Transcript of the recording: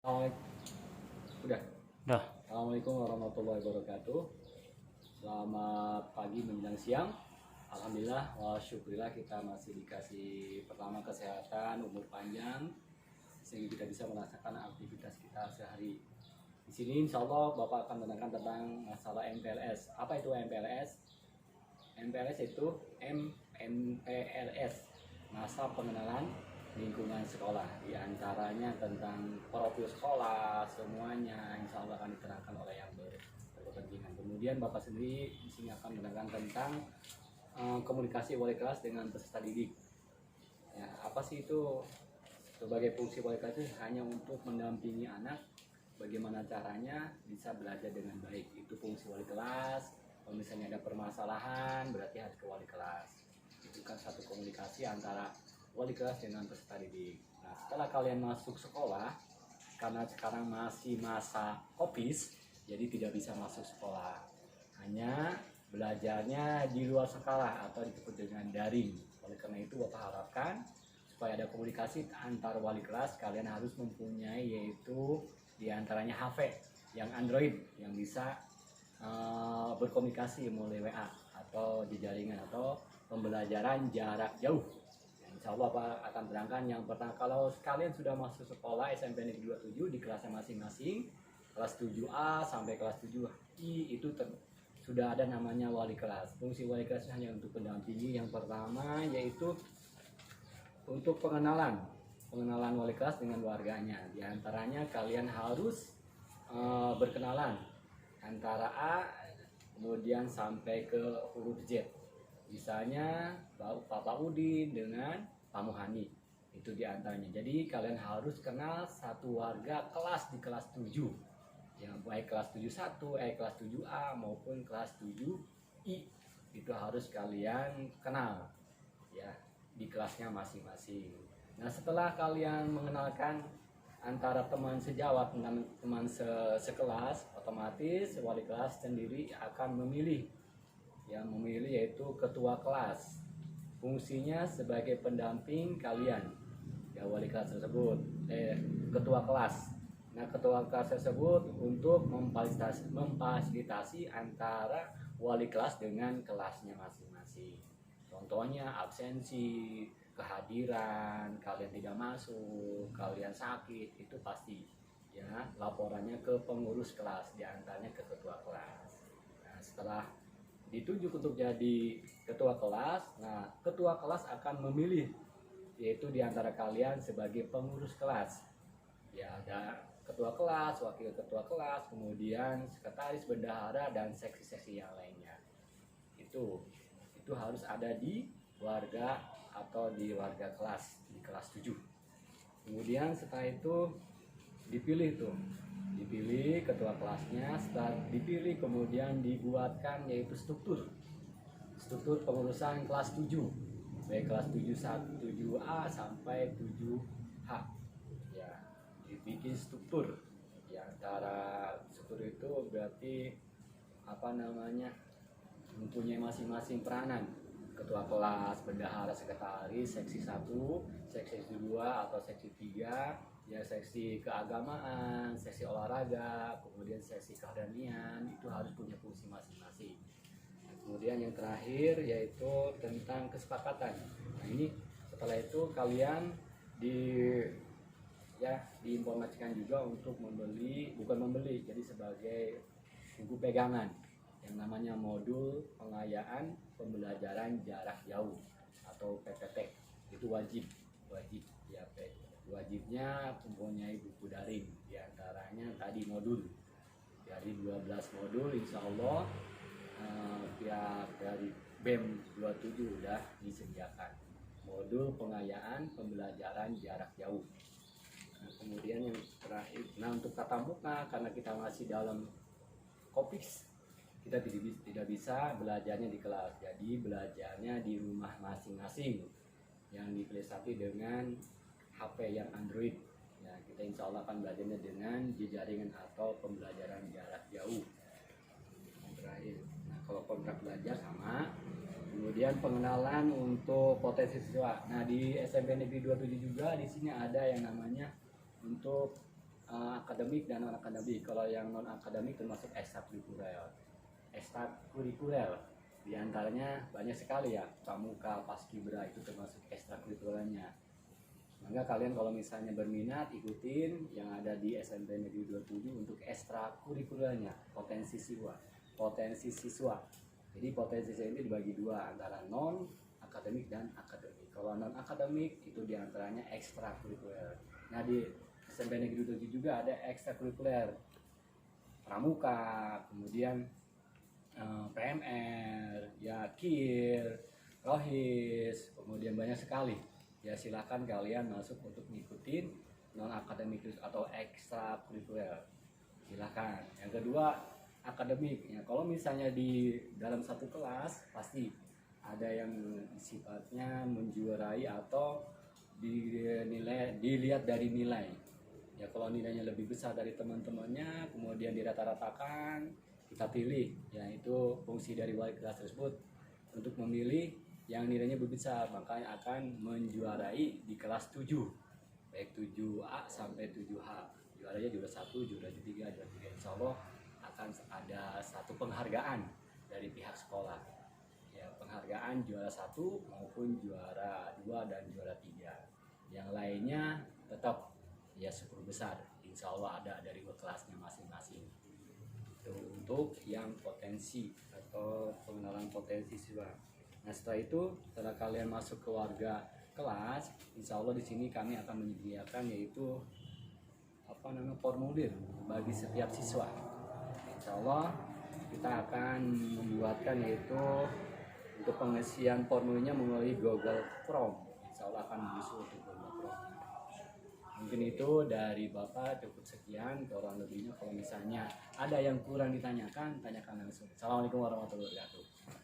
Hai, udah. Dah. Assalamualaikum warahmatullahi wabarakatuh. Selamat pagi menjelang siang. Alhamdulillah, wa syukurillah kita masih dikasih pertama kesehatan, umur panjang, sehingga kita bisa melaksanakan aktivitas kita sehari. Di sini insya Allah Bapak akan menerangkan tentang masalah MPLS. Apa itu MPLS? MPLS itu MPLS, masa pengenalan lingkungan sekolah, diantaranya tentang profil sekolah semuanya insya Allah akan diterangkan oleh yang berkepentingan. Kemudian Bapak sendiri di sini akan menerangkan tentang komunikasi wali kelas dengan peserta didik. Ya, apa sih itu? Sebagai fungsi wali kelas itu hanya untuk mendampingi anak bagaimana caranya bisa belajar dengan baik. Itu fungsi wali kelas. Kalau misalnya ada permasalahan berarti harus ke wali kelas. Itu kan satu komunikasi antara wali kelas dengan peserta didik. Nah, setelah kalian masuk sekolah, karena sekarang masih masa COVID, jadi tidak bisa masuk sekolah. Hanya belajarnya di luar sekolah atau disebut dengan daring. Oleh karena itu Bapak harapkan supaya ada komunikasi antar wali kelas, kalian harus mempunyai yaitu diantaranya HP yang Android yang bisa berkomunikasi melalui WA atau di jaringan atau pembelajaran jarak jauh. Insya Allah Pak akan terangkan yang pertama, kalau kalian sudah masuk sekolah SMP Negeri 27 di kelasnya masing-masing, kelas 7A sampai kelas 7I itu sudah ada namanya wali kelas. Fungsi wali kelas hanya untuk pendampingi. Yang pertama yaitu untuk pengenalan wali kelas dengan warganya. Di antaranya kalian harus berkenalan antara A kemudian sampai ke huruf Z. Misalnya Bapak Udin dengan Pak Muhani, itu diantaranya. Jadi kalian harus kenal satu warga kelas di kelas 7, yang baik kelas 71, kelas 7A maupun kelas 7I, itu harus kalian kenal ya di kelasnya masing-masing. Nah, setelah kalian mengenalkan antara teman sejawat dengan teman sekelas, otomatis wali kelas sendiri akan memilih yaitu ketua kelas. Fungsinya sebagai pendamping kalian ya wali kelas tersebut, ketua kelas. Nah, ketua kelas tersebut untuk memfasilitasi antara wali kelas dengan kelasnya masing-masing. Contohnya absensi, kehadiran, kalian tidak masuk, kalian sakit, itu pasti ya laporannya ke pengurus kelas, diantaranya ke ketua kelas. Nah, setelah ditunjuk untuk jadi ketua kelas, nah ketua kelas akan memilih yaitu diantara kalian sebagai pengurus kelas. Ya, ada ketua kelas, wakil ketua kelas, kemudian sekretaris, bendahara, dan seksi-seksi yang lainnya. Itu harus ada di warga atau di warga kelas, di kelas 7. Kemudian setelah itu dipilih ketua kelasnya. Setelah dipilih kemudian dibuatkan yaitu struktur pengurusan kelas 7, baik kelas 7A sampai 7H ya, dibikin struktur. Di antara struktur itu berarti mempunyai masing-masing peranan. Ketua kelas, bendahara, sekretaris, seksi 1, seksi 2 atau seksi 3, ya seksi keagamaan, seksi olahraga, kemudian seksi keharmonian, itu harus punya fungsi masing-masing. Nah, kemudian yang terakhir yaitu tentang kesepakatan. Nah, ini setelah itu kalian diinformasikan juga untuk jadi sebagai buku pegangan yang namanya modul pengayaan pembelajaran jarak jauh atau PPT. Itu wajib ya, wajibnya mempunyai buku daring, diantaranya tadi modul dari 12 modul insya Allah pihak dari BEM 27 sudah disediakan modul pengayaan pembelajaran jarak jauh. Nah, kemudian yang terakhir, untuk tatap muka karena kita masih dalam COVID, kita tidak bisa belajarnya di kelas, jadi belajarnya di rumah masing-masing yang dipilih dengan HP yang Android ya. Kita insya Allah akan belajarnya dengan jaringan atau pembelajaran jarak jauh. Yang terakhir, nah kalau kontrak belajar sama. Kemudian pengenalan untuk potensi siswa. Nah, di SMP Negeri 27 juga di sini ada yang namanya untuk akademik dan non akademik. Kalau yang non akademik termasuk ekstrakurikuler. Ekstrakurikuler di antaranya banyak sekali ya, pramuka, paskibra itu termasuk ekstrakurikulernya. Maka kalian kalau misalnya berminat ikutin yang ada di SMP Negeri 27 untuk ekstrakurikulernya, potensi siswa. Potensi siswa. Jadi potensi siswa ini dibagi dua antara non akademik dan akademik. Kalau non akademik itu diantaranya ekstrakurikuler. Nah di SMP Negeri 27 juga ada ekstrakurikuler, pramuka, kemudian PMR, ya KIR, Rohis, kemudian banyak sekali. Ya silakan kalian masuk untuk ngikutin non akademik atau ekstrakurikuler. Silakan. Yang kedua akademik. Ya kalau misalnya di dalam satu kelas pasti ada yang sifatnya menjuarai atau dilihat dari nilai. Ya kalau nilainya lebih besar dari teman-temannya, kemudian dirata-ratakan, kita pilih, yaitu fungsi dari wali kelas tersebut untuk memilih yang nilainya lebih besar, makanya akan menjuarai di kelas 7, baik 7A sampai 7H. Juaranya juara 1, juara 3, juara 3. Insya Allah akan ada satu penghargaan dari pihak sekolah. Ya, penghargaan juara 1 maupun juara 2 dan juara 3. Yang lainnya tetap ya 10 besar. Insya Allah ada dari kelasnya masing-masing. Itu untuk yang potensi atau pengenalan potensi siswa. Nah setelah itu, setelah kalian masuk ke warga kelas, insya Allah di sini kami akan menyediakan yaitu formulir bagi setiap siswa. Insya Allah kita akan membuatkan yaitu untuk pengisian formulirnya melalui Google Chrome. Insya Allah akan menyusul untuk Google Chrome. Mungkin itu dari Bapak cukup sekian, kurang lebihnya kalau misalnya ada yang kurang ditanyakan, tanyakan langsung. Assalamualaikum warahmatullahi wabarakatuh.